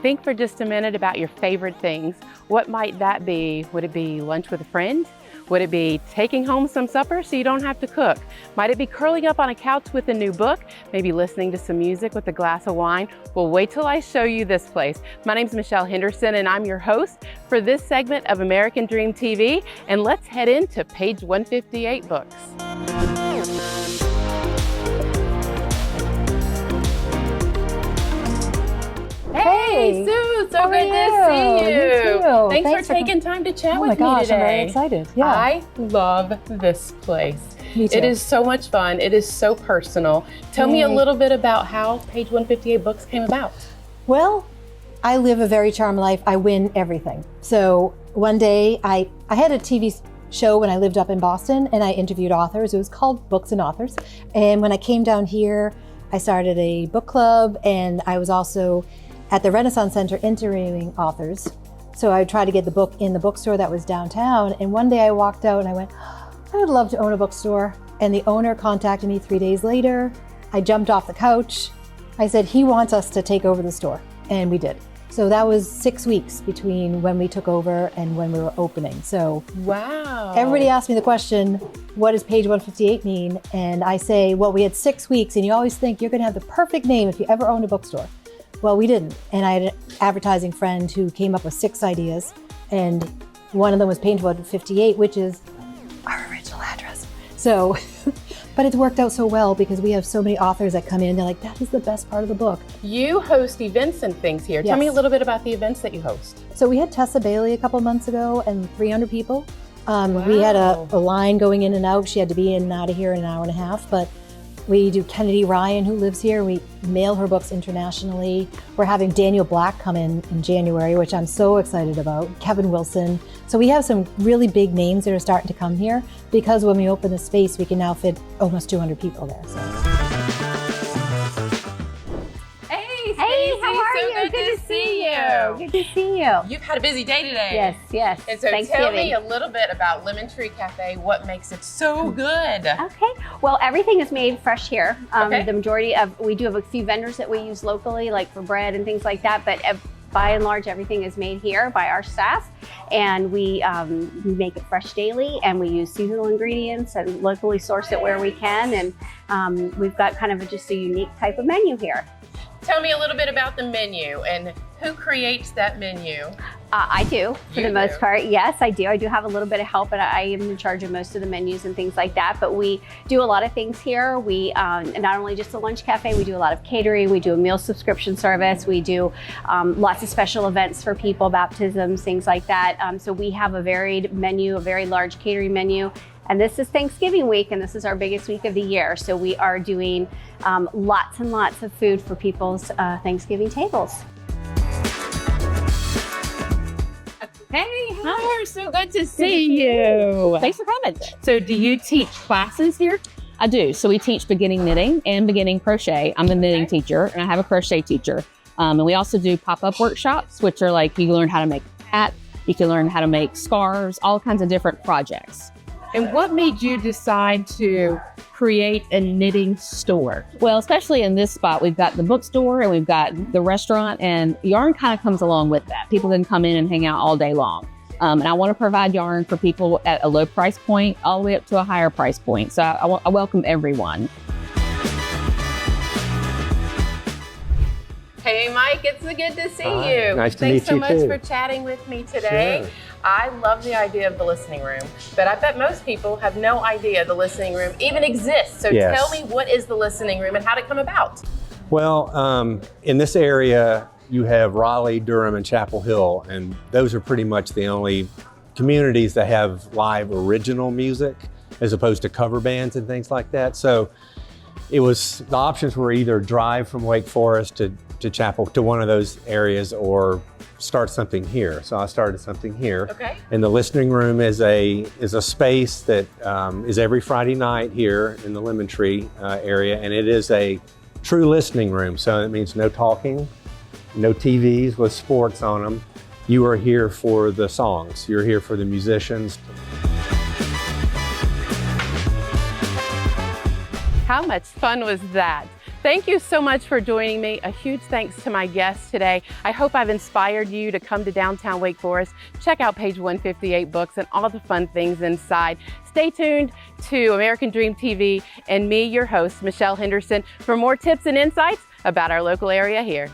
Think for just a minute about your favorite things. What might that be? Would it be lunch with a friend? Would it be taking home some supper so you don't have to cook? Might it be curling up on a couch with a new book? Maybe listening to some music with a glass of wine? Well, wait till I show you this place. My name's Michelle Henderson and I'm your host for this segment of American Dream TV. And let's head into page 158 Books. Hey, Sue, so good to see you. Thanks for taking time to chat with me today. Oh my gosh, I'm very excited. Yeah. I love this place. Me too. It is so much fun. It is so personal. Tell me a little bit about how page 158 Books came about. Well, I live a very charmed life. I win everything. So one day I had a TV show when I lived up in Boston and I interviewed authors. It was called Books and Authors. And when I came down here, I started a book club and I was also at the Renaissance Center interviewing authors. So I would try to get the book in the bookstore that was downtown. And one day I walked out and I went, I would love to own a bookstore. And the owner contacted me 3 days later. I jumped off the couch. I said, he wants us to take over the store. And we did. So that was 6 weeks between when we took over and when we were opening. So wow. Everybody asked me the question, what does page 158 mean? And I say, well, we had 6 weeks and you always think you're gonna have the perfect name if you ever own a bookstore. Well, we didn't. And I had an advertising friend who came up with 6 ideas. And one of them was page 158, which is our original address. So, but it's worked out so well because we have so many authors that come in, they're like, that is the best part of the book. You host events and things here. Yes. Tell me a little bit about the events that you host. So we had Tessa Bailey a couple months ago and 300 people. We had a line going in and out. She had to be in and out of here in an hour and a half, but we do Kennedy Ryan, who lives here. We mail her books internationally. We're having Daniel Black come in January, which I'm so excited about. Kevin Wilson. So we have some really big names that are starting to come here because when we open the space, we can now fit almost 200 people there. So. Hey, how are you? Good to see you. Good to see you. You've had a busy day today. Yes. And so tell me a little bit about Lemon Tree Cafe, what makes it so good? Okay, well, everything is made fresh here. Okay. The majority of, we do have a few vendors that we use locally, like for bread and things like that, but by and large, everything is made here by our staff. And we make it fresh daily, and we use seasonal ingredients and locally source it where we can. And we've got kind of just a unique type of menu here. Tell me a little bit about the menu and who creates that menu? I do, for the most part. Yes, I do. I do have a little bit of help, but I am in charge of most of the menus and things like that. But we do a lot of things here. We not only just a lunch cafe, we do a lot of catering. We do a meal subscription service. We do lots of special events for people, baptisms, things like that. So we have a varied menu, a very large catering menu. And this is Thanksgiving week, and this is our biggest week of the year. So we are doing lots and lots of food for people's Thanksgiving tables. Hey, hi, so good to see you. Thanks for coming. So do you teach classes here? I do. So we teach beginning knitting and beginning crochet. I'm the knitting teacher and I have a crochet teacher. And we also do pop-up workshops, which are like you learn how to make a hat, you can learn how to make scarves, all kinds of different projects. And what made you decide to create a knitting store? Well, especially in this spot, we've got the bookstore and we've got the restaurant, and yarn kind of comes along with that. People can come in and hang out all day long. And I want to provide yarn for people at a low price point all the way up to a higher price point. So I welcome everyone. Hey, Mike, it's so good to see Hi. you. Nice to Thanks meet so you much too. for chatting with me today. Sure. I love the idea of the listening room, but I bet most people have no idea the listening room even exists. So Yes. tell me, what is the listening room and how did it come about? Well, in this area, you have Raleigh, Durham, and Chapel Hill, and those are pretty much the only communities that have live original music as opposed to cover bands and things like that. So the options were either drive from Wake Forest to Chapel, to one of those areas, or start something here. So I started something here. Okay. And the listening room is a space that is every Friday night here in the Lemon Tree area, and it is a true listening room. So it means no talking, no TVs with sports on them. You are here for the songs. You're here for the musicians. How much fun was that? Thank you so much for joining me. A huge thanks to my guests today. I hope I've inspired you to come to downtown Wake Forest, check out page 158 Books and all the fun things inside. Stay tuned to American Dream TV and me, your host, Michelle Henderson, for more tips and insights about our local area here.